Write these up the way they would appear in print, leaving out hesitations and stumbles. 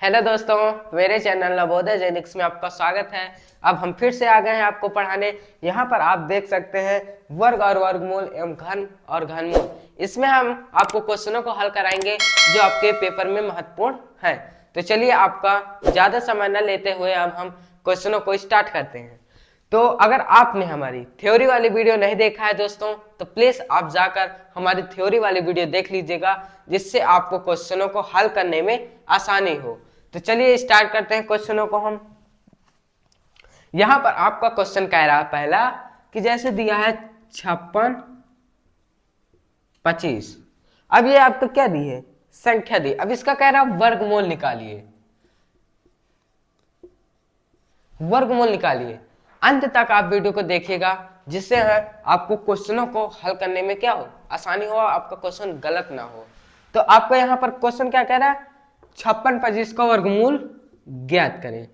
Hello दोस्तों, मेरे channel Navodaya जेनिक्स में आपका स्वागत है। अब हम फिर से आ गए हैं आपको पढ़ाने। यहाँ पर आप देख सकते हैं वर्ग और वर्गमूल एवं घन और घनमूल। इसमें हम आपको क्वेश्चनों को हल कराएंगे जो आपके पेपर में महत्वपूर्ण है। तो चलिए, आपका ज्यादा समय न लेते हुए अब हम क्वेश्चनों को स्टार्ट करते हैं। तो अगर आपने हमारी थ्योरी वाली वीडियो नहीं देखा है दोस्तों, तो प्लीज आप जाकर हमारी थ्योरी वाली वीडियो देख लीजिएगा, जिससे आपको क्वेश्चनों को हल करने में आसानी हो। तो चलिए स्टार्ट करते हैं क्वेश्चनों को हम। यहां पर आपका क्वेश्चन कह रहा है पहला कि जैसे दिया है 56, 25। अब ये आपको क्या दी है? संख्या दी। अब इसका कह रहा है वर्गमूल निकालिए। वर्गमूल निकालिए। अंत तक आप वीडियो को देखिएगा, जिससे आपको क्वेश्चनों को हल करने में क्या हो, आसानी हो, आपका क्वेश्चन गलत ना हो। तो आपको यहाँ पर क्वेश्चन क्या कह रहा है? 56, 25 का वर्गमूल ज्ञात करें।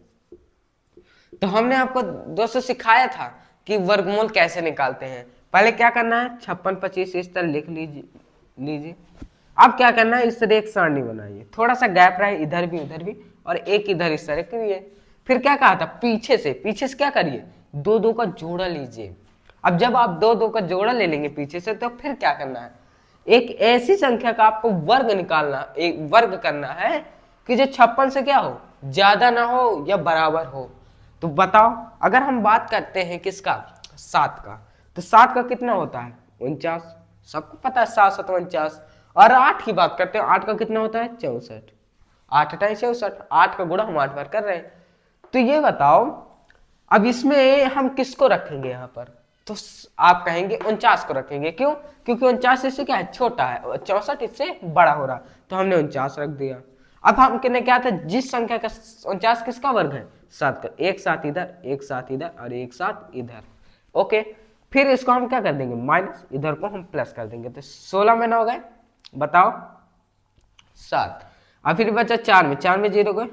तो हमने आपको दोस्तों सिखाया था कि वर्गमूल कैसे निकालते हैं। पहले क्या करना है? 56, 25 इस तरह लिख लीजिए। अब क्या करना है? इस तरह एक सारणी बनाइए, थोड़ा सा गैप रहे इधर भी उधर भी, और एक इधर इस तरह करिए। फिर क्या कहा था? पीछे से क्या करिए? दो दो का जोड़ा लीजिए। अब जब आप दो दो का जोड़ा ले लेंगे पीछे से, तो फिर क्या करना है? एक ऐसी संख्या का आपको वर्ग निकालना, एक वर्ग करना है कि जो 56 से क्या हो, ज्यादा ना हो या बराबर हो। तो बताओ, अगर हम बात करते हैं किसका? 7 का, तो 7 का कितना होता है? 49। सबको पता है 7 7 49। और 8 की बात करते हैं, 8 का कितना होता है? 64। 8 8 64, 8 का गुणा हम 8 बार कर रहे हैं। तो ये बताओ, अब इसमें हम किसको रखेंगे यहाँ पर? तो आप कहेंगे 49 को रखेंगे। क्यों? क्योंकि 49 इससे क्या है? छोटा है, 64 इससे बड़ा हो रहा, तो हमने 49 रख दिया। अब हम कहने क्या था? जिस संख्या का 49 किसका वर्ग है? 7 का। एक साथ इधर, एक साथ इधर और एक साथ इधर। ओके, फिर इसको हम क्या कर देंगे? माइनस, इधर को हम प्लस कर देंगे। तो 16 में 9 हो गए, बताओ 7। अब फिर बचा 4 में 0 गए,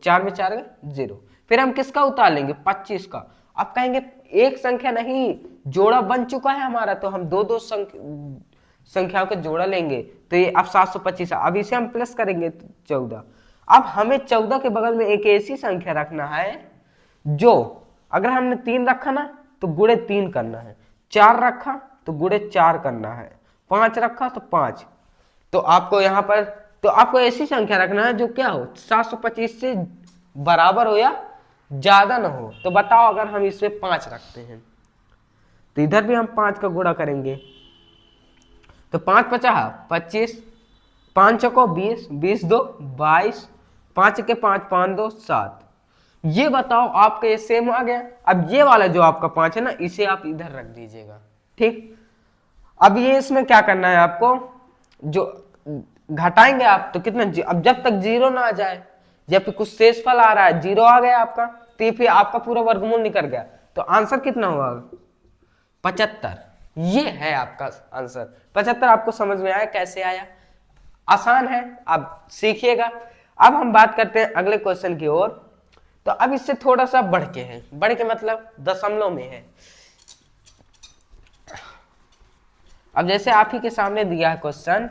4 में 4 गए 0। फिर हम किसका उतार लेंगे? 25 का। अब कहेंगे एक संख्या नहीं, जोड़ा बन चुका है हमारा, तो हम दो दो संख्याओं का जोड़ा लेंगे। तो ये अब 725 है। अब इसे हम प्लस करेंगे 14। अब हमें 14 के बगल में एक ऐसी संख्या रखना है जो, अगर हमने 3 रखा ना तो गुणे 3 करना है, 4 रखा तो गुणे 4 करना है, 5 रखा तो 5। तो आपको यहाँ पर, तो आपको ऐसी संख्या रखना है जो क्या हो, 725 से बराबर हो या ज्यादा ना हो। तो बताओ, अगर हम इसमें 5 रखते हैं तो इधर भी हम 5 का गुणा करेंगे। तो 5 पचा 25, 5 चौको 20, 20 दो 22, 5 के 5, 5 दो 7। ये बताओ आपका ये सेम आ गया। अब ये वाला जो आपका 5 है ना, इसे आप इधर रख दीजिएगा। ठीक, अब ये इसमें क्या करना है आपको? जो घटाएंगे आप तो कितना, अब जब तक 0 ना आ जाए, जब भी कुछ शेष फल आ रहा है, 0 आ गया आपका, तो फिर आपका पूरा वर्गमूल निकल गया। तो आंसर कितना हुआ? 75। ये है आपका आंसर 75। आपको समझ में आया कैसे आया? आसान है, आप सीखिएगा। अब हम बात करते हैं अगले क्वेश्चन की ओर। तो अब इससे थोड़ा सा बढ़ के है, बढ़ के मतलब दशमलव में है। अब जैसे आप ही के सामने दिया है क्वेश्चन,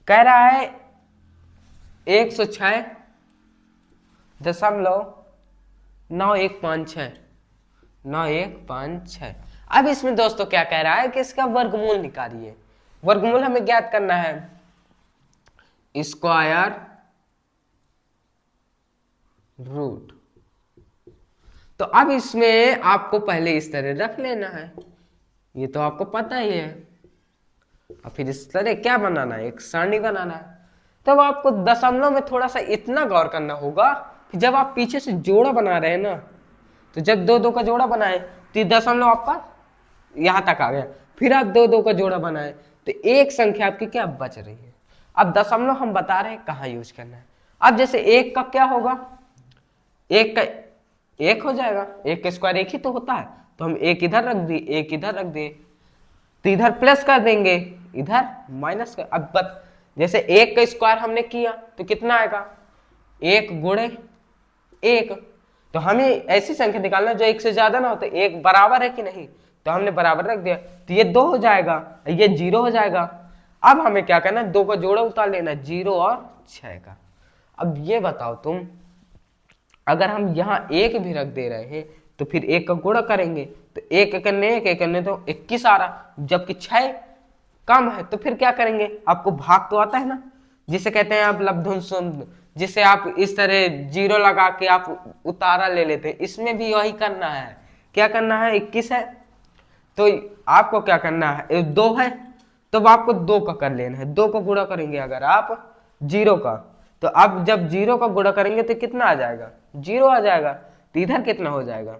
कह रहा है 106.9156, 9156। अब इसमें दोस्तों क्या कह रहा है कि इसका वर्गमूल निकालिए। वर्गमूल हमें ज्ञात करना है, स्क्वायर रूट। तो अब इसमें आपको पहले इस तरह रख लेना है, ये तो आपको पता ही है। और फिर इस तरह क्या बनाना है? एक सारणी बनाना है। तब आपको दशमलव में थोड़ा सा इतना गौर करना होगा कि जब आप पीछे से जोड़ा बना रहे हैं ना, तो जब दो दो का जोड़ा बनाए तो दशमलव आपका यहां तक आ गया, फिर आप दो दो का जोड़ा बनाए तो एक संख्या आपकी क्या बच रही है। अब दशमलव हम बता रहे हैं कहाँ यूज करना है। अब जैसे एक का क्या होगा? एक का एक हो जाएगा, एक का स्क्वायर एक ही तो होता है, तो हम एक इधर रख दिए, एक इधर रख दिए, तो इधर प्लस कर देंगे, इधर माइनस कर। अब जैसे एक का स्क्वायर हमने किया तो कितना आएगा? 1 गुणे 1। तो हमें ऐसी संख्या निकालना जो 1 से ज्यादा ना हो, तो 1 बराबर है कि नहीं, तो हमने बराबर रख दिया, तो ये 2 हो जाएगा, ये 0 हो जाएगा। अब हमें क्या करना है, 2 का जोड़ा उतार लेना, 0 और 6 का। अब ये बताओ तुम, अगर हम यहाँ 1 भी रख दे रहे हैं तो फिर 1 का गुणा करेंगे तो 1 करने 1 करने तो 21 आ रहा, जबकि 6 कम है तो फिर क्या करेंगे, आपको भाग तो आता है ना, जिसे कहते हैं आप लब्धुंशुंद, जिसे आप इस तरह 0 लगा के आप उतारा ले लेते हैं। इसमें भी वही करना है। क्या करना है, 21 है तो आपको क्या करना है, 2 है तो आपको 2 का कर लेना है। 2 को गुणा करेंगे अगर आप 0 का, तो अब जब 0 का गुणा करेंगे तो कितना आ जाएगा, 0 आ जाएगा। तो इधर कितना हो जाएगा,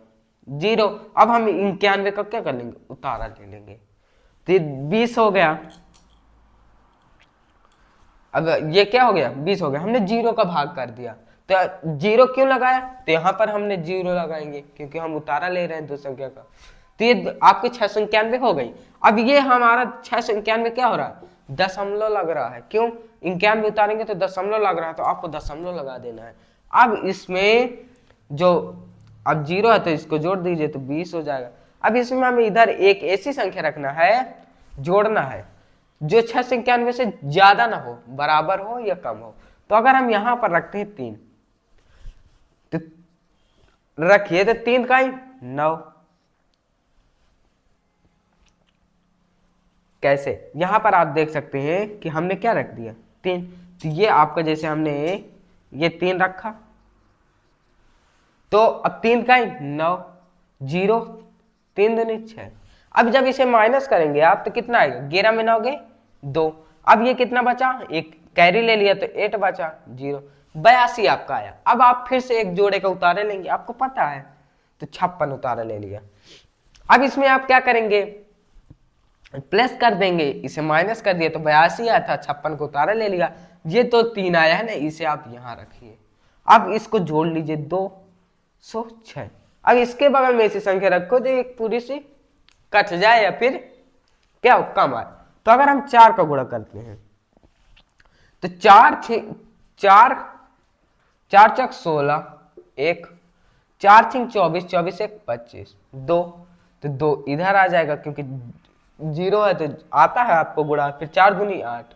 0। अब हम 91 का क्या कर लेंगे, उतारा ले लेंगे, तो 20 हो गया। अब ये क्या हो गया, 20 हो गया। हमने 0 का भाग कर दिया, तो 0 क्यों लगाया, तो यहाँ पर हमने 0 लगाएंगे क्योंकि हम उतारा ले रहे हैं 2 संख्या का। तो ये आपकी 691 हो गई। अब ये हमारा 691 क्या हो रहा है, दशमलव लग रहा है। क्यों, 91 उतारेंगे तो दशमलव लग रहा है, तो आपको दशमलव लगा देना है। अब इसमें जो अब 0 है तो इसको जोड़ दीजिए तो 20 हो जाएगा। अब इसमें हमें इधर एक ऐसी संख्या रखना है, जोड़ना है जो 691 से ज्यादा ना हो, बराबर हो या कम हो। तो अगर हम यहां पर रखते हैं 3, तो रखिए तो 3 का ही 9। कैसे, यहां पर आप देख सकते हैं कि हमने क्या रख दिया, 3। तो ये आपका जैसे हमने ये 3 रखा तो अब 3 का ही 9, 0, 3 दूनी 6। अब जब इसे माइनस करेंगे आप तो कितना आएगा, 11 में 9 गए 2। अब ये कितना बचा, एक कैरी ले लिया तो 8 बचा, 0, 82 आपका आया। अब आप फिर से एक जोड़े का उतारे लेंगे, आपको पता है, तो 56 उतारा ले लिया। अब इसमें आप क्या करेंगे, प्लस कर देंगे, इसे माइनस कर दिया तो 82 आया था, 56 को उतारा ले लिया। ये तो 3 आया है ना, इसे आप यहां रखिए। अब इसको जोड़ लीजिए, 206। अब इसके बगल में ऐसी संख्या रखो जो एक पूरी सी कट जाए या फिर क्या हो, कम आए। तो अगर हम 4 का गुणा करते हैं तो 4 चक 16, 1, 4 6 24, 24 1 25, 2, तो 2 इधर आ जाएगा क्योंकि 0 है तो आता है आपको गुणा। फिर 4 दूनी 8,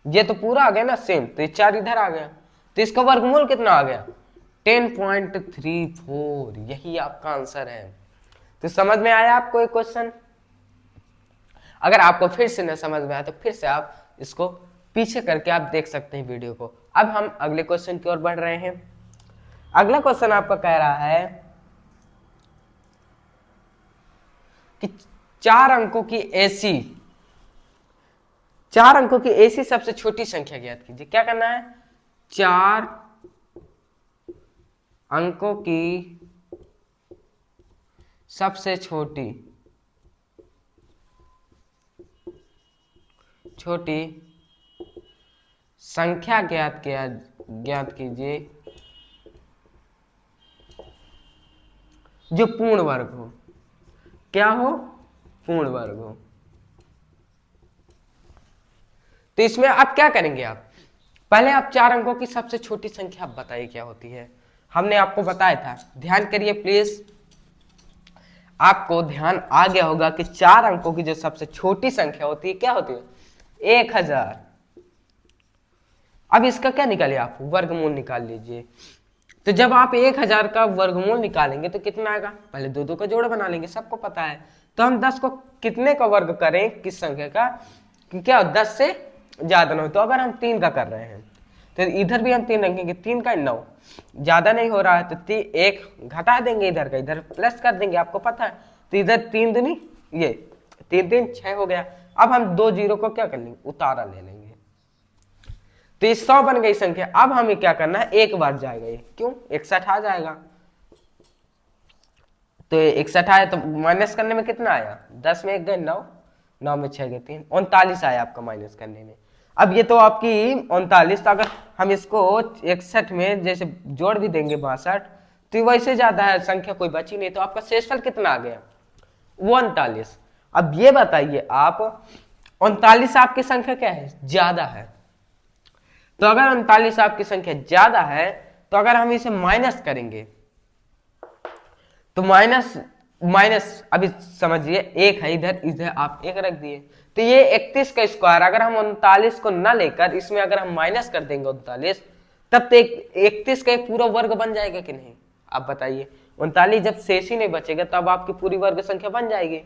ये तो पूरा आ गया ना सेम, तो ये 4 इधर आ गया। तो इसका वर्गमूल कितना आ गया, 10.34। यही आपका आंसर है। तो समझ में आया आपको एक क्वेश्चन। अगर आपको फिर से न समझ में आया तो फिर से आप इसको पीछे करके आप देख सकते हैं वीडियो को। अब हम अगले क्वेश्चन की ओर बढ़ रहे हैं। अगला क्वेश्चन आपका कह रहा है कि 4 अंकों की ऐसी सबसे छोटी संख्या ज्ञात कीजिए। क्या करना है, 4 अंकों की सबसे छोटी संख्या ज्ञात कीजिए जो पूर्ण वर्ग हो। क्या हो, पूर्ण वर्ग हो। तो इसमें आप क्या करेंगे, आप पहले आप 4 अंकों की सबसे छोटी संख्या आप बताइए क्या होती है। हमने आपको बताया था, ध्यान करिए प्लीज, आपको ध्यान आ गया होगा कि 4 अंकों की जो सबसे छोटी संख्या होती है क्या होती है, 1000। अब इसका क्या निकालिए, आप वर्गमूल निकाल लीजिए। तो जब आप 1000 का वर्गमूल निकालेंगे तो कितना आएगा, पहले 2 का जोड़ा बना लेंगे, सबको पता है। तो हम 10 को कितने का वर्ग करें, किस संख्या का, कि क्या 10 से ज्यादा ना हो। तो अगर हम 3 का कर रहे हैं तो इधर भी हम 3 रखेंगे, 3 का 9, ज्यादा नहीं हो रहा है तो 1 घटा देंगे, इधर का इधर प्लस कर देंगे, आपको पता है। तो इधर 3 दूनी ये 3 3 6 हो गया। अब हम 2 0 को क्या कर लेंगे, उतारा ले लेंगे, तो ये 100 बन गई संख्या। अब हमें क्या करना है, एक बार जाएगा ये, क्यों 61 आ जाएगा। तो 61 आया तो माइनस करने में कितना आया, 10 में 1 गए 9, 9 में 6 गए 3, 39 आया आपका माइनस करने में। अब ये तो आपकी 39, तो अगर हम इसको 61 में जैसे जोड़ भी देंगे 62, तो वैसे ज्यादा है, संख्या कोई बची नहीं। तो आपका शेषफल कितना आ गया, 39। अब ये बताइए आप, 39 आपकी संख्या क्या है, ज्यादा है। तो अगर 39 आपकी संख्या ज्यादा है तो अगर हम इसे माइनस करेंगे तो माइनस अभी समझिए 1 है, इधर आप 1 रख दिए तो ये 31 का स्क्वायर अगर हम 39 को ना लेकर इसमें अगर हम माइनस कर देंगे 39, तब तो 31 का एक पूरा वर्ग बन जाएगा कि नहीं? आप बताइए, 39 जब शेष ही नहीं बचेगा तब आपकी पूरी वर्ग संख्या बन जाएगी।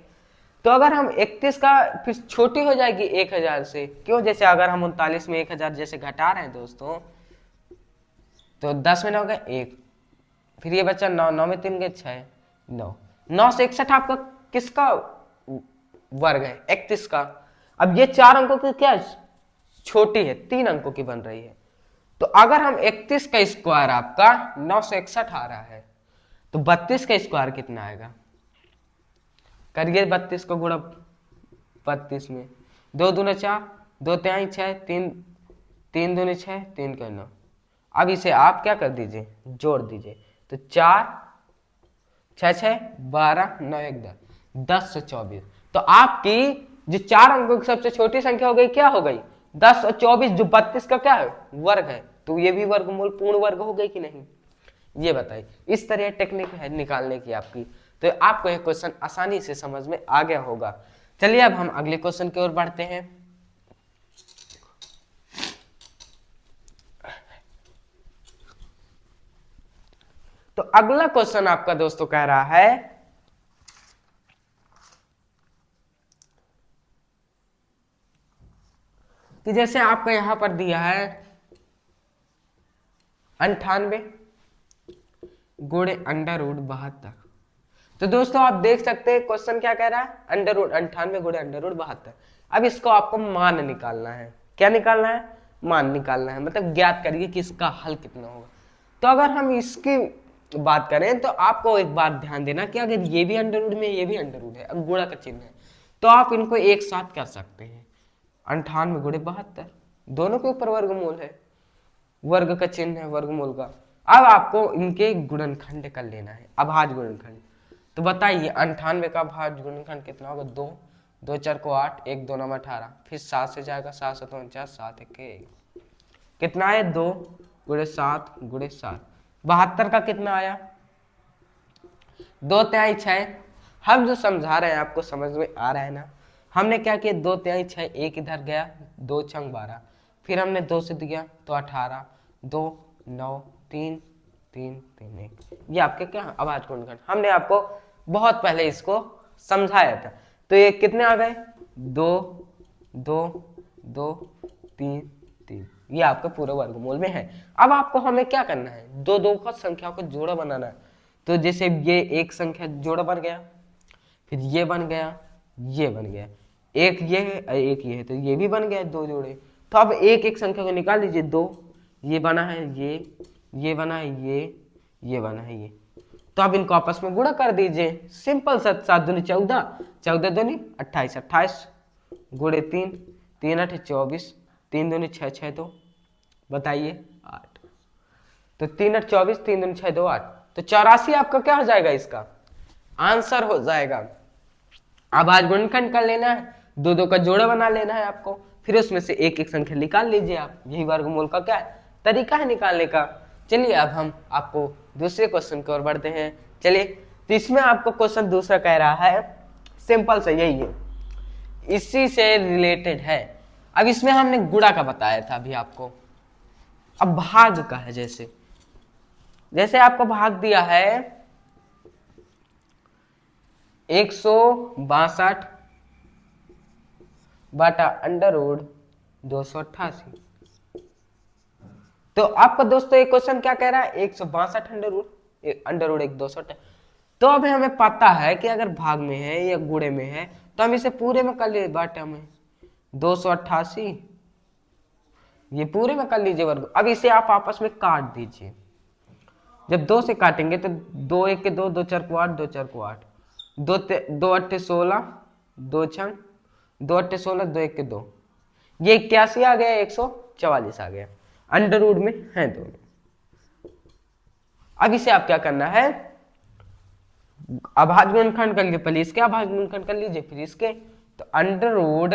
तो अगर हम 31 का फिर छोटी हो जाएगी 1000 से, क्यों? जैसे अगर हम 39 में 1000 जैसे घटा रहे हैं दोस्तों, तो 10 में 9 गए 1, फिर ये बचा 9, 9 में 3 गए 6, 9, 9 से 61 आपका किसका वर्ग है? 31 का। अब ये 4 अंकों की क्या छोटी है, 3 अंकों की बन रही है। तो अगर हम 31 का स्क्वायर आपका 9 से 61 आ रहा है, तो 32 का स्क्वायर कितना आएगा? करिए 32 को गुणा 32 में, 2 दूने 4, 2 तिहाई 6, 3 दूने 6, 3 का 9। अब इसे आप क्या कर दीजिए, जोड़ दीजिए। तो 4 6 6 12 9 1 10, 10 से 24। तो आपकी जो 4 अंकों की सबसे छोटी संख्या हो गई, क्या हो गई? 10 और 24, जो 32 का क्या है? वर्ग है। तो ये भी वर्गमूल पूर्ण वर्ग हो गई कि नहीं? ये बताइए। इस तरह टेक्निक है निकालने की आपकी। तो आपको यह क्वेश्चन आसानी से समझ में आ गया होगा। चलिए अब हम अगले क्वेश्चन की ओर बढ़ते हैं। तो अगला क्वेश्चन आपका दोस्तों कह रहा है कि जैसे आपका यहां पर दिया है 98 गुणे √72। तो दोस्तों आप देख सकते हैं क्वेश्चन क्या कह रहा है, √98 गुणे √72। अब इसको आपको मान निकालना है। क्या निकालना है? मान निकालना है, मतलब ज्ञात करिए कि इसका हल कितना होगा। तो अगर हम इसकी बात करें तो आपको एक बात ध्यान देना कि अगर ये भी अंडर में ये भी अंडर है, गुणा का चिन्ह है, तो आप इनको एक साथ कर सकते हैं। 98 गुणे 72, दोनों के ऊपर वर्गमूल है, वर्ग का चिन्ह है वर्गमूल का। अब आपको इनके गुणनखंड कर लेना है, अभाज्य गुणनखंड। तो बताइए 98 का अभाज्य गुणनखंड कितना होगा? 2, 2 4 को 8, 1 2 9 18, फिर 7 से जाएगा, 7 7 49, 7 1 1, कितना है? 2 गुणे 7 गुणे 7, 72 का कितना आया? 2 तिहाई 6। हम जो समझा रहे हैं आपको समझ में आ रहा है ना? हमने क्या किया, 2 तिहाई 6, 1 इधर गया, 2 छंग 12, फिर हमने 2 से दिया तो 18, 2 9 3 3 3 1, ये आपके क्या अभाज्य गुणनखंड। हमने आपको बहुत पहले इसको समझाया था। तो ये कितने आ गए? 2 2 2 3 3, ये आपके पूरे वर्गमूल में है। अब आपको हमें क्या करना है, दो दो का संख्या को जोड़ा बनाना है। तो जैसे ये एक संख्या जोड़ा बन गया, फिर ये बन गया, ये बन गया, एक ये है एक ये है, तो ये भी बन गया, दो जोड़े। तो अब एक एक संख्या को निकाल लीजिए। 2 ये बना है, ये बना है, ये बना है, ये। तो अब इनको आपस में गुणा कर दीजिए। सिंपल सा, 7 दूनी 14, 14 दूनी 28, 28 गुणे 3, 3 8 24, 3 दूनी 6 6 2, बताइए 8। तो 3 8 24, 3 दूनी 6 2 8, तो 84 आपका क्या हो जाएगा? इसका आंसर हो जाएगा। अब आज गुणनखंड कर लेना है, दो दो का जोड़ा बना लेना है आपको, फिर उसमें से एक एक संख्या निकाल लीजिए आप। यही वर्गमूल का क्या है? तरीका है निकालने का। चलिए अब हम आपको दूसरे क्वेश्चन की ओर बढ़ते हैं। चलिए, तो इसमें आपको क्वेश्चन दूसरा कह रहा है, सिंपल से यही है, इसी से रिलेटेड है। अब इसमें हमने गुणा का बताया था अभी आपको, अब भाग का है। जैसे आपको भाग दिया है 162 बटा √288। तो आपका दोस्तों एक क्वेश्चन क्या कह रहा है, 162 √1 तो अब हमें पता है कि अगर भाग में है या गुणे में है तो हम इसे पूरे में कर ले, बाटा में 288, ये पूरे में कर लीजिए वर्ग। अब इसे आप आपस में काट दीजिए। जब 2 से काटेंगे तो 2 1 के 2, 2 4 को 8, 2 4 को 8, 2 8 16, 2 6 2 8 16, 2 1 के 2, ये 81 आ गया, 144 आ गया। अंडर रूट में है दोनों। अब इसे आप क्या करना है, अभाज्य गुणनखंड कर लीजिए, पहले इसके अभाज्य गुणनखंड कर लीजिए, फिर इसके। तो अंडर रूट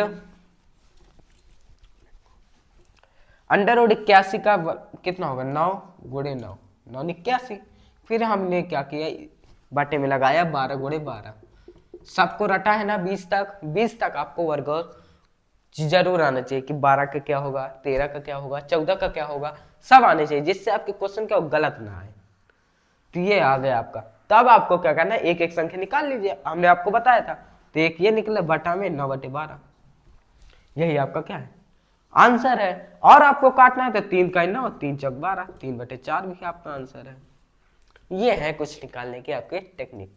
81 का कितना होगा, 9 गुणे 9, 9 81। फिर हमने क्या किया, बाटे में लगाया 12 गुणे 12, सबको रटा है ना 20 तक, 20 तक आपको वर्ग जरूर आना चाहिए कि 12 का क्या होगा, 13 का क्या होगा, 14 का क्या होगा, सब आने चाहिए, जिससे आपके क्वेश्चन क्या गलत ना आए। तो ये आ गया आपका। तब आपको क्या करना है, एक एक संख्या निकाल लीजिए, हमने आपको बताया था। तो एक ये निकले बटा में 9/12, यही आपका क्या है आंसर है। और आपको काटना है तो 3 का 9, 3 चौक 12, 3/4 भी आपका आंसर है। ये है कुछ निकालने के आपके टेक्निक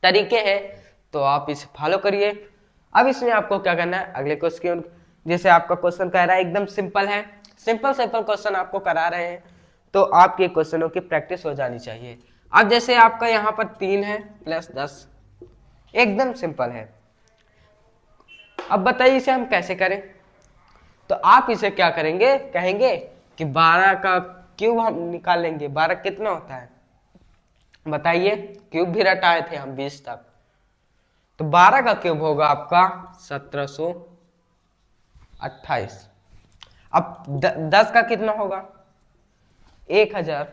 तरीके हैं, तो आप इसे फॉलो करिए। अब इसमें आपको क्या करना है, अगले क्वेश्चन, जैसे आपका क्वेश्चन कह रहा है एकदम सिंपल है, सिंपल क्वेश्चन आपको करा रहे हैं, तो आपके क्वेश्चनों की प्रैक्टिस हो जानी चाहिए। अब जैसे आपका यहाँ पर 3 है प्लस 10, एकदम सिंपल है। अब बताइए इसे हम कैसे करें। तो आप इसे क्या करेंगे, कहेंगे कि 12 का क्यूब हम निकालेंगे। 12 कितना होता है बताइए, क्यूब भी रटाए थे हम 20 तक। तो 12 का क्यूब होगा आपका 1728। अब 10 का कितना होगा 1000,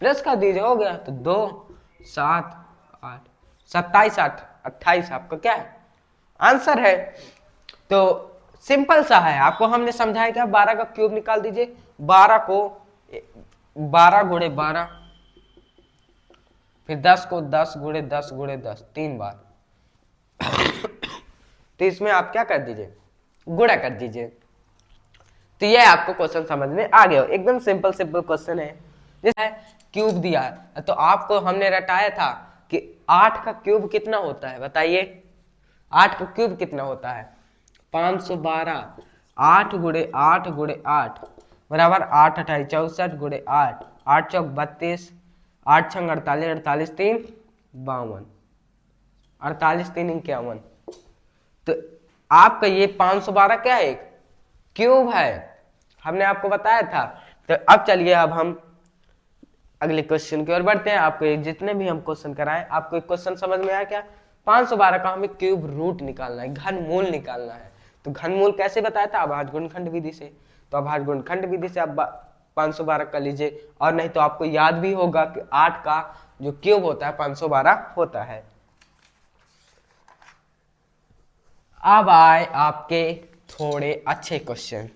प्लस का दीजिए, हो गया। तो 2 7 8 27 8 28 आपका क्या है आंसर है। तो सिंपल सा है, आपको हमने समझाया क्या, 12 का क्यूब निकाल दीजिए। 12 को 12 गुणे 12, फिर 10 को 10 गुणे 10 गुणे 10 3 बार। तो इसमें आप क्या कर दीजिए, गुणा कर दीजिए। तो ये आपको क्वेश्चन समझ में आ गया, एकदम सिंपल क्वेश्चन है। जैसे क्यूब दिया है, तो आपको हमने रटाया था कि 8 का क्यूब कितना होता है बताइए, 8 का क्यूब कितना होता है 512। 8 गुणे 8 गुणे 8 बराबर 8 28 64 गुणे 8, 8 चौक 32, 8 छंग 48, 48 3 52, 48 3 51। तो आपका ये 512 क्या है, क्यूब है, हमने आपको बताया था। तो अब चलिए, अब हम अगले क्वेश्चन की ओर बढ़ते हैं। आपको जितने भी हम क्वेश्चन कराएं, आपको एक क्वेश्चन समझ में आया क्या, 512 का हमें क्यूब रूट निकालना है, घनमूल निकालना है। तो घनमूल कैसे बताया था, अभाज्य गुणनखंड विधि से। तो अभाज्य गुणनखंड विधि से आप 512 कर लीजिए, और नहीं तो आपको याद भी होगा कि 8 का जो क्यूब होता है 512 होता है। अब आए आपके थोड़े अच्छे क्वेश्चन।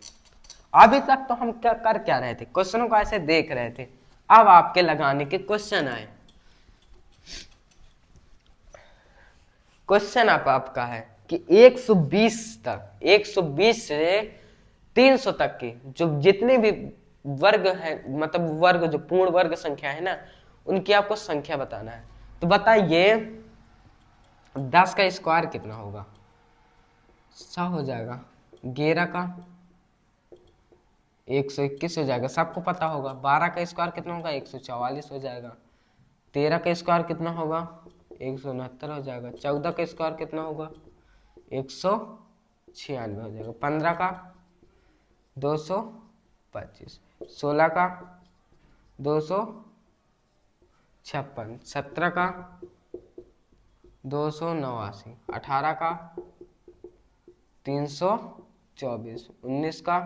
अभी तक तो हम क्या रहे थे, क्वेश्चनों को ऐसे देख रहे थे। अब आपके लगाने के क्वेश्चन आए। क्वेश्चन आपका है कि 120 तक, 120 से 300 तक के जो जितने भी वर्ग है, मतलब वर्ग जो पूर्ण वर्ग संख्या है ना, उनकी आपको संख्या बताना है। तो बताइए 10 का स्क्वायर कितना होगा, 100 हो जाएगा। 11 का 121 हो जाएगा, सबको पता होगा। 12 का स्क्वायर कितना होगा 144 हो जाएगा। 13 का स्क्वायर कितना होगा 169 हो जाएगा। 14 का स्क्वायर कितना होगा 196 हो जाएगा। 15 का 225, 16 का 256, 17 का 289, 18 का 324, 19 का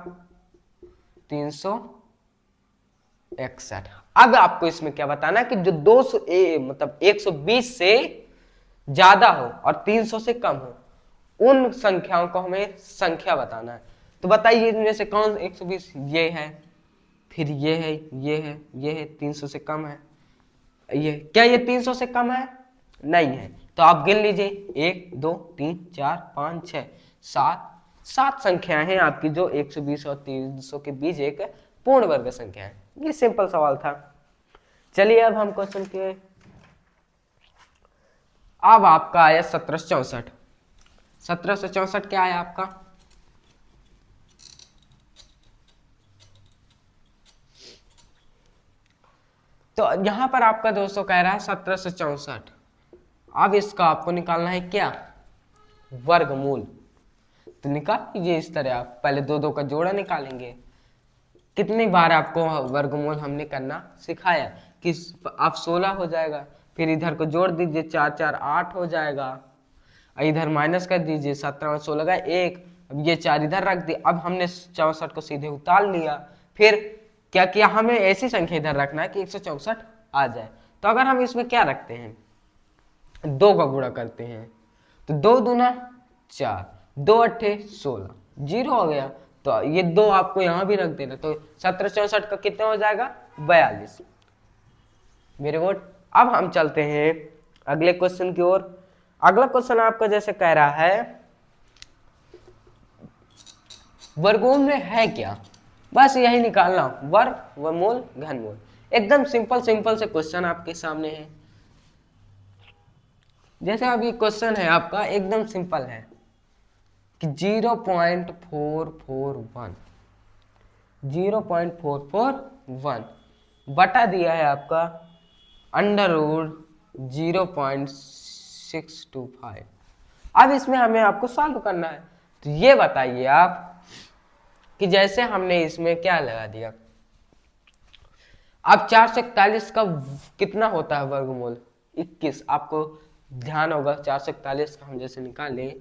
361। अब आपको इसमें क्या बताना है कि जो 200 मतलब 120 से ज्यादा हो और 300 से कम हो, उन संख्याओं को हमें संख्या बताना है। तो बताइए इनमें से कौन 120, ये है, फिर ये है, ये है, ये है, 300 से कम है, ये क्या, ये 300 से कम है नहीं है। तो आप गिन लीजिए 1 2 3 4 5 6 7 संख्याएं हैं आपकी जो 120 और 300 के बीच एक पूर्ण वर्ग संख्या है। ये सिंपल सवाल था। चलिए अब हम क्वेश्चन के, अब आपका आया 1764। 1764 क्या है आपका, तो यहां पर आपका दोस्तों कह रहा है 1764। अब इसका आपको निकालना है क्या, वर्गमूल। तो निकाल लीजिए इस तरह, आप पहले 2 का जोड़ा निकालेंगे। कितनी बार आपको वर्गमूल हमने करना सिखाया कि आप 16 हो जाएगा, फिर इधर को जोड़ दीजिए 4 4 8 हो जाएगा, इधर माइनस कर दीजिए 17 और 16 का 1, अब ये 4 इधर रख दिए। अब हमने 64 को सीधे उतार लिया, फिर क्या किया, हमें ऐसी संख्या इधर रखना है कि 164 आ जाए। तो अगर हम इसमें क्या रखते हैं, 2 का गुणा करते हैं, तो 2 दूना 4, 2 अट्ठे 16, जीरो हो गया, तो ये 2 आपको यहाँ भी रख देना, तो 1764 का कितना हो जाएगा 42। Very good. अब हम चलते हैं अगले क्वेश्चन की ओर। अगला क्वेश्चन आपका जैसे कह रहा है वर्गमूल में है क्या, बस यही निकालना, वर्ग, वर्गमूल, घनमूल। एकदम सिंपल सिंपल से क्वेश्चन आपके सामने है। जैसे अभी क्वेश्चन है आपका एकदम सिंपल है कि 0.441 बटा दिया है आपका अंडर रूट 0.625। अब इसमें हमें आपको सॉल्व करना है। तो ये बताइए आप कि जैसे हमने इसमें क्या लगा दिया, अब 441 का कितना होता है वर्गमूल 21। आपको ध्यान होगा 441 का हम जैसे निकालें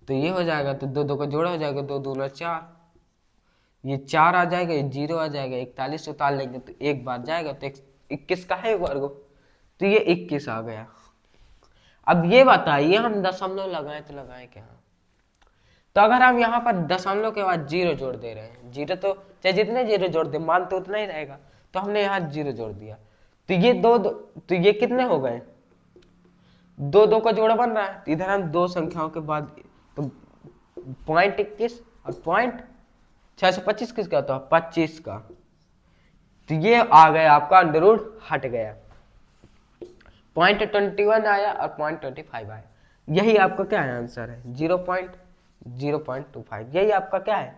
तो ये हो जाएगा, तो 2 2 का जोड़ा हो जाएगा, 2 दूना 4, ये 4 आ जाएगा, ये 0 आ जाएगा, 41 उतार लेंगे तो एक बार जाएगा, तो 21 का है वर्ग, तो ये 21 आ गया। अब ये बताइए हम दशमलव लगाएं तो लगाएं क्या, तो अगर हम यहाँ पर दशमलव के बाद 0 जोड़ दे रहे हैं, 0 तो चाहे जितने 0 जोड़ दे मान तो उतना ही रहेगा, तो हमने यहाँ 0 जोड़ दिया, तो ये तो ये कितने हो गए 2 2 का जोड़ा बन रहा है, तो इधर हम 2 संख्याओं के बाद तो 0.21 और 625 किसका होता है 25 का, तो ये आ गया आपका अंडर रूट हट गया, 0.21 आया और 0.25 आया। यही आपका क्या है आंसर है 0.25, यही आपका क्या है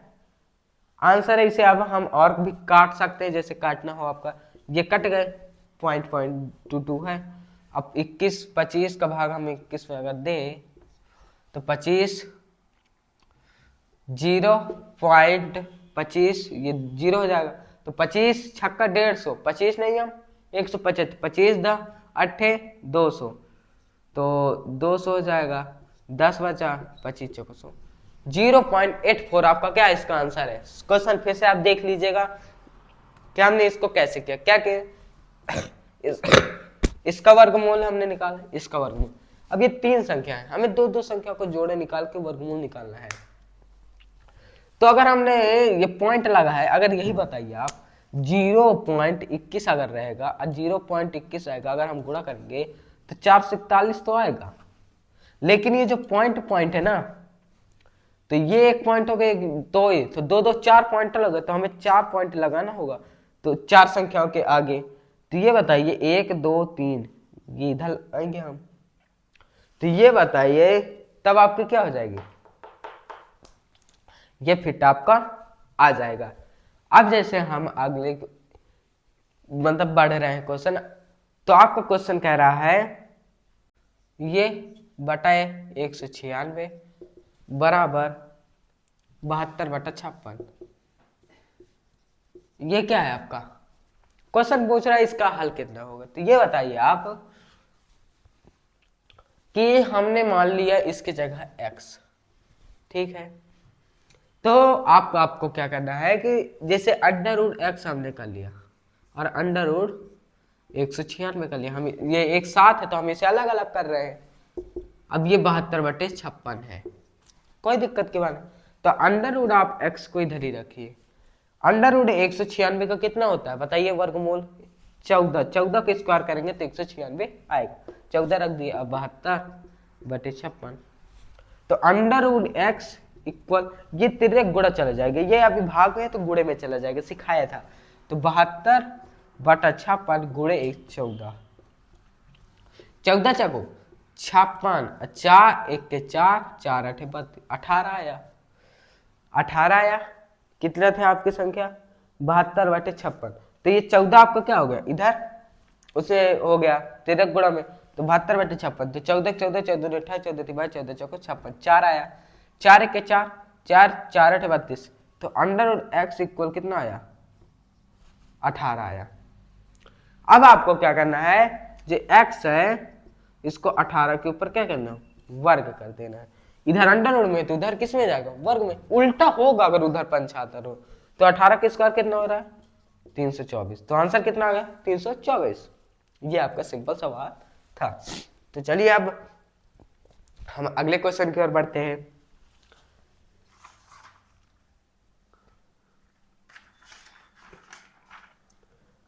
आंसर है। इसे अब हम और भी काट सकते हैं, जैसे काटना हो आपका, ये कट गए 0.22 है। अब 21 25 का भाग हम 21 में अगर दे तो 25 0.25 ये 0 हो जाएगा, तो 25 छक्का 150, 25 नहीं हम 175, 25 दा 8 200, तो 200 हो जाएगा, 10 बचा 25 चौको 0.84 आपका क्या इसका आंसर है। क्वेश्चन फिर से आप देख लीजिएगा कि हमने इसको कैसे किया, क्या किया इसका वर्गमूल हमने निकाला, इसका वर्गमूल। अब ये 3 संख्या है, हमें 2 2 संख्या को जोड़े निकाल के वर्गमूल निकालना है। तो अगर हमने ये पॉइंट लगा है, अगर यही बताइए आप 0.21 अगर रहेगा और 0.21 रहेगा, अगर हम गुणा करेंगे तो 441 तो आएगा, लेकिन ये जो पॉइंट है ना, तो ये एक पॉइंट हो गए, तो 2 2 4 पॉइंट लगे, तो हमें 4 पॉइंट लगाना होगा, तो 4 संख्याओं के आगे। तो ये बताइए 1 2 3 ये इधर आएंगे हम, तो ये बताइए तब आपकी क्या हो जाएगी, ये फिट आपका आ जाएगा। अब जैसे हम अगले मतलब बढ़ रहे हैं क्वेश्चन, तो आपका क्वेश्चन कह रहा है ये बटाए 196 बराबर 72/56। ये क्या है आपका क्वेश्चन पूछ रहा है, इसका हल कितना होगा। तो ये बताइए आप कि हमने मान लिया इसकी जगह x, ठीक है, तो आपको क्या करना है कि जैसे अंडर रूट x हमने कर लिया और अंडर रूट 196 कर लिया, हम ये एक साथ है तो हम इसे अलग अलग कर रहे हैं। अब ये 72/56 है, कोई दिक्कत की बात नहीं, तो अंडर रूट आप x को इधर ही रखिए। अंडर रूट 196 का कितना होता है बताइए वर्गमूल 14, 14 के स्क्वायर करेंगे तो 196 आएगा, 14 रख दिया, अब 72/56। तो अंडर रूट x इक्वल, ये तिरक गुणा चला जाएगा, ये अभी भाग है तो गुणे में चला जाएगा, सिखाया था, तो 72/56 गुणे 14, 14 चको 56, 4 1 के 4, 4 8 32, 18 आया, 18 आया। कितना थे आपकी संख्या 72/56, तो ये 14 आपका क्या हो गया इधर उसे हो गया तिरक गुणा में, तो 72/56, तो 14 14 14 18 14 13 14 चौको 56, 4 आया, 4 1 के 4, 4 4 8 32, तो अंडर रूट x इक्वल कितना आया 18 आया। अब आपको क्या करना है, जो x है इसको 18 के ऊपर क्या करना वर्ग कर देना है, इधर अंडर रूट में तो उधर किस में जाएगा वर्ग में, उल्टा होगा अगर उधर 75 हो, तो 18 के स्क्वायर कितना हो रहा है 324, तो आंसर कितना आ गया 324। ये आपका सिंपल सवाल था। तो चलिए अब हम अगले क्वेश्चन की ओर बढ़ते हैं।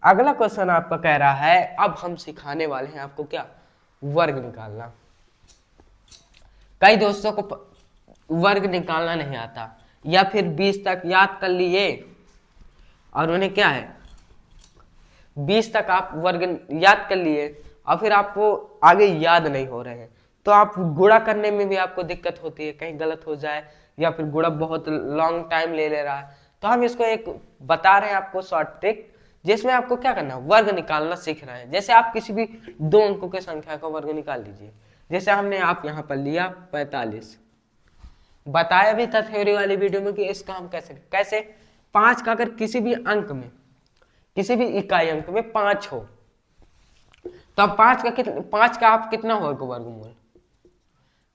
अगला क्वेश्चन आपका कह रहा है, अब हम सिखाने वाले हैं आपको क्या, वर्ग निकालना। कई दोस्तों को वर्ग निकालना नहीं आता, या फिर 20 तक याद कर लिए और उन्हें क्या है 20 तक आप वर्ग याद कर लिए और फिर आपको आगे याद नहीं हो रहे हैं, तो आप गुणा करने में भी आपको दिक्कत होती है, कहीं गलत हो जाए या फिर गुणा बहुत लॉन्ग टाइम ले रहा है। तो हम इसको एक बता रहे हैं आपको शॉर्ट ट्रिक, जिसमें आपको क्या करना है, वर्ग निकालना सीख रहे हैं। जैसे आप किसी भी 2 अंकों की संख्या का वर्ग निकाल लीजिए। जैसे हमने आप यहाँ पर लिया 45, बताया भी था थ्योरी वाली वीडियो में कि इसका हम कैसे 5 का अगर किसी भी अंक में, किसी भी इकाई अंक में 5 हो, तो अब 5 का आप कितना होगा वर्गमूल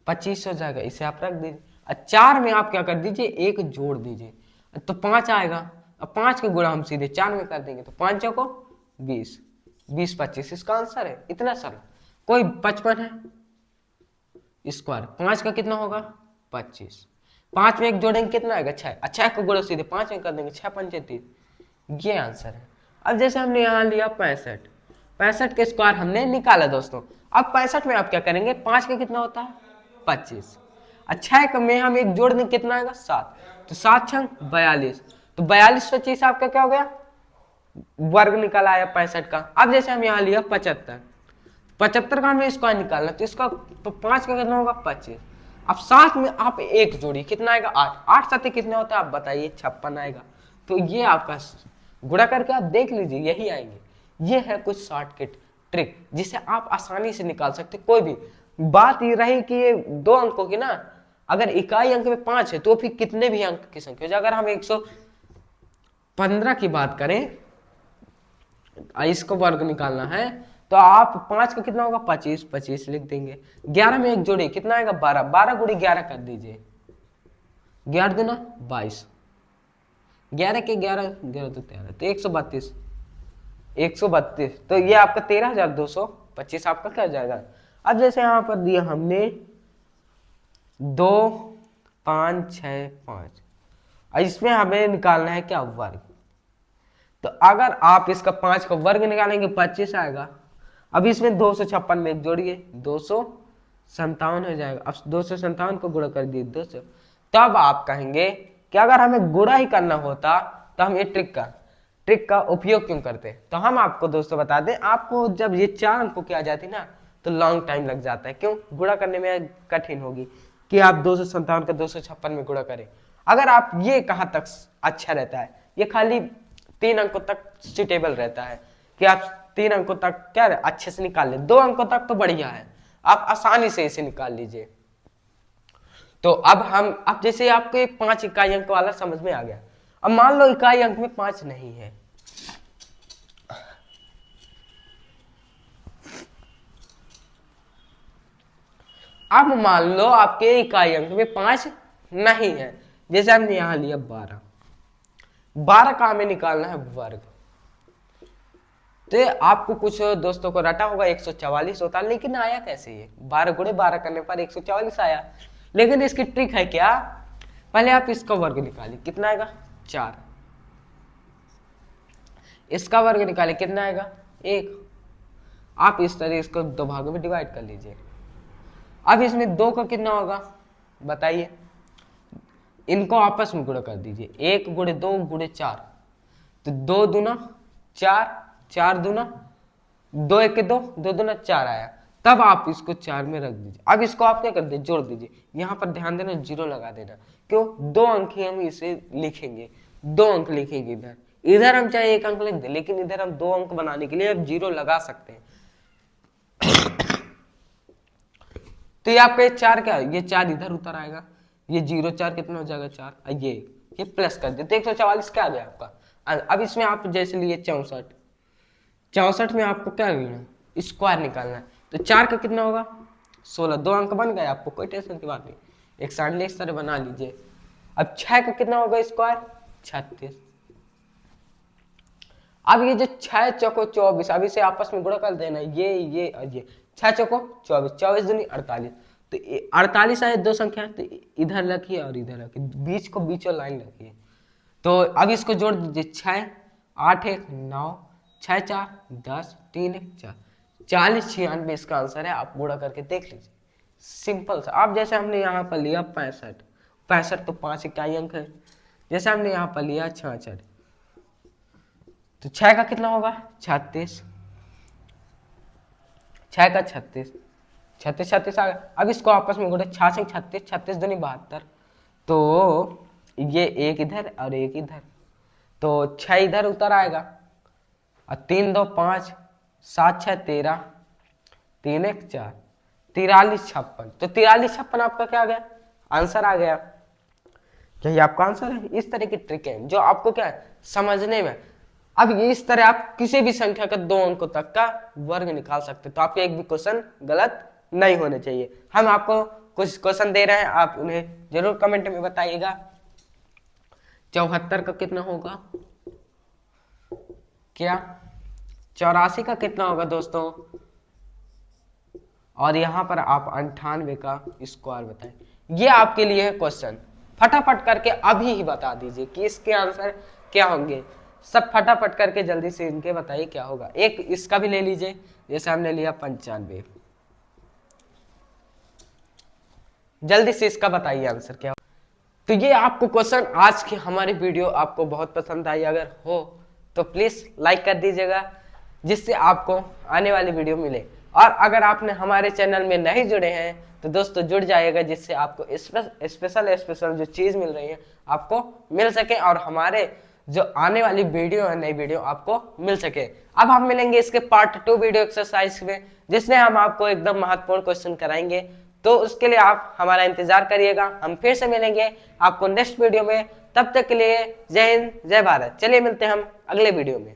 25 हो जाएगा, इसे आप रख दीजिए। और 4 में आप क्या कर दीजिए, 1 जोड़ दीजिए तो 5 आएगा। अब 5 का गुणा हम सीधे 4 में कर देंगे तो 5 को 20, 20 25 इसका आंसर है। इतना सरल। कोई 55 है स्क्वायर, 5 का कितना होगा 25, 5 में 1 जोड़ेंगे कितना आएगा 6, अच्छा का गुणा सीधे 5 में कर देंगे 6 पंचे 30, ये आंसर है। अब जैसे हमने यहाँ लिया 65, 65 के स्क्वायर हमने निकाला दोस्तों। अब 65 में आप क्या करेंगे, 5 का कितना होता है 25, अच्छा में हम 1 जोड़ देंगे कितना आएगा 7, तो 7 छंग 42, तो 42 25 आपका क्या हो गया वर्ग निकाला आया 65 का। अब जैसे हम यहाँ लिया 75, 75 का हमें स्क्वायर निकालना, तो इसका तो 5 का कितना होगा 25, अब 7 में आप 1 जोड़िए कितना आएगा 8, 8 साथ कितने होता है आप बताइए 56 आएगा। तो ये आपका गुणा करके आप देख लीजिए यही आएंगे। ये है कुछ शॉर्टकट ट्रिक जिसे आप आसानी से निकाल सकते। कोई भी बात ये रही कि ये 2 अंकों की ना, अगर इकाई अंक में 5 है तो फिर कितने भी अंक की संख्या हो, अगर हम 115 की बात करें, इसको वर्ग निकालना है तो आप 5 का कितना होगा 25, 25 लिख देंगे। 11 में 1 जोड़िए कितना आएगा 12, 12 गुणी 11 कर दीजिए, 11 दूना 22, 11 के 11 11 तो 13, तो 132, 132, तो ये आपका 13,225 आपका क्या हो जाएगा। अब जैसे यहाँ पर दिया हमने 2 5 6 5, इसमें हमें निकालना है क्या वर्ग, तो अगर आप इसका 5 का वर्ग निकालेंगे 25 आएगा। अब इसमें 256 में 1 जोड़िए 257 हो जाएगा। अब 257 को गुणा कर दिए 200, तब आप कहेंगे कि अगर हमें गुणा ही करना होता तो हम ये ट्रिक का उपयोग क्यों करते। तो हम आपको दोस्तों बता दें, आपको जब ये 4 अंकों की आ जाती ना तो लॉन्ग टाइम लग जाता है, क्यों गुणा करने में कठिन होगी कि आप 257 का 256 में गुणा करें। अगर आप ये कहाँ तक अच्छा रहता है, ये खाली 3 अंकों तक सुटेबल रहता है कि आप 3 अंकों तक क्या अच्छे से निकाल ले, 2 अंकों तक तो बढ़िया है, आप आसानी से इसे निकाल लीजिए। तो अब जैसे आपको 5 इकाई अंक वाला समझ में आ गया। अब मान लो इकाई अंक में 5 नहीं है, अब मान लो आपके इकाई अंक में 5 नहीं है, जैसे हमने यहां लिया 12, 12 का हमें निकालना है वर्ग। तो आपको कुछ दोस्तों को रटा होगा 144 होता, लेकिन आया कैसे ये 12 गुणे 12 करने पर 144 आया। लेकिन इसकी ट्रिक है क्या, पहले आप इसका वर्ग निकालिए कितना आएगा 4, इसका वर्ग निकालिए कितना आएगा 1, आप इस तरह इसको 2 भागों में डिवाइड कर लीजिए। अब इसमें 2 का कितना होगा बताइए, इनको आपस में गुणा कर दीजिए, 1 गुणे 2 गुणे 4, तो 2 दूना 4, 4 दूना 2 1 के 2, 2 दूना 4 आया। तब आप इसको 4 में रख दीजिए। अब इसको आप क्या कर दीजिए जोड़ दीजिए, यहाँ पर ध्यान देना 0 लगा देना, क्यों 2 अंक ही हम इसे लिखेंगे, 2 अंक लिखेंगे इधर, इधर हम चाहे 1 अंक लिख दें, लेकिन इधर हम 2 अंक बनाने के लिए अब 0 लगा सकते हैं। तो ये आपका 4 क्या है, ये 4 इधर उतर आएगा, ये 0 4 कितना हो जाएगा 4, ये प्लस कर दे, तो 144 क्या आ गया आपका। अब इसमें आप जैसे लिए 64, 64 में आपको क्या लेना स्क्वायर निकालना है, तो 4 का कितना होगा 16, 2 अंक बन गए, आपको कोई टेंशन की बात नहीं, एक साइड इस तरह बना लीजिए। अब 6 का कितना होगा स्क्वायर 36, अब ये जो 6 चौको 24, अब इसे आपस में गुणा कर देना, ये और ये 6 चौको 24, 24 दूनी 48, तो 48 आए 2 संख्या, तो इधर रखिए और इधर रखिए, बीच को बीचों लाइन रखिए। तो अब इसको जोड़ दीजिए 6 8 1 9 6 4 10, 3 1 4, 40 96 इसका आंसर है। आप गुणा करके देख लीजिए, सिंपल सा। आप जैसे हमने यहाँ पर लिया 65, 65 तो 5 इकाई अंक है। जैसे हमने यहाँ पर लिया 66, तो 6 का कितना होगा 36, 6 का 36, 36 36 आ गया। अब इसको आपस में गुणा, 66 36, 36 दूनी 72, तो ये एक इधर और एक इधर, तो 6 इधर उतर आएगा, और 3 2 5, 7 6 13, 3 1 4, 43 56, तो 43 56 आपका क्या आ गया, आंसर आ गया। यही आपका आंसर है। इस तरह की ट्रिक है जो आपको क्या है समझने में। अब इस तरह आप किसी भी संख्या का 2 अंकों तक का वर्ग निकाल सकते, तो आपके एक भी क्वेश्चन गलत नहीं होने चाहिए। हम आपको कुछ क्वेश्चन दे रहे हैं, आप उन्हें जरूर कमेंट में बताइएगा। 74 का कितना होगा, क्या 84 का कितना होगा दोस्तों, और यहां पर आप 98 का स्क्वायर बताएं। ये आपके लिए है क्वेश्चन, फटाफट करके अभी ही बता दीजिए कि इसके आंसर क्या होंगे। सब फटाफट करके जल्दी से इनके बताइए क्या होगा। एक इसका भी ले लीजिए, जैसे हमने लिया 95, जल्दी से इसका बताइए आंसर क्या होगा। तो ये आपको क्वेश्चन, आज की हमारी वीडियो आपको बहुत पसंद आई अगर हो तो प्लीज लाइक कर दीजिएगा, जिससे आपको आने वाली वीडियो मिले। और अगर आपने हमारे चैनल में नहीं जुड़े हैं तो दोस्तों जुड़ जाइएगा, जिससे आपको स्पेशल जो चीज मिल रही है आपको मिल सके, और हमारे जो आने वाली वीडियो है नई वीडियो आपको मिल सके। अब हम मिलेंगे इसके पार्ट 2 वीडियो एक्सरसाइज में, जिसमें हम आपको एकदम महत्वपूर्ण क्वेश्चन कराएंगे। तो उसके लिए आप हमारा इंतजार करिएगा। हम फिर से मिलेंगे आपको नेक्स्ट वीडियो में। तब तक के लिए जय हिंद जय भारत। चलिए मिलते हैं हम अगले वीडियो में।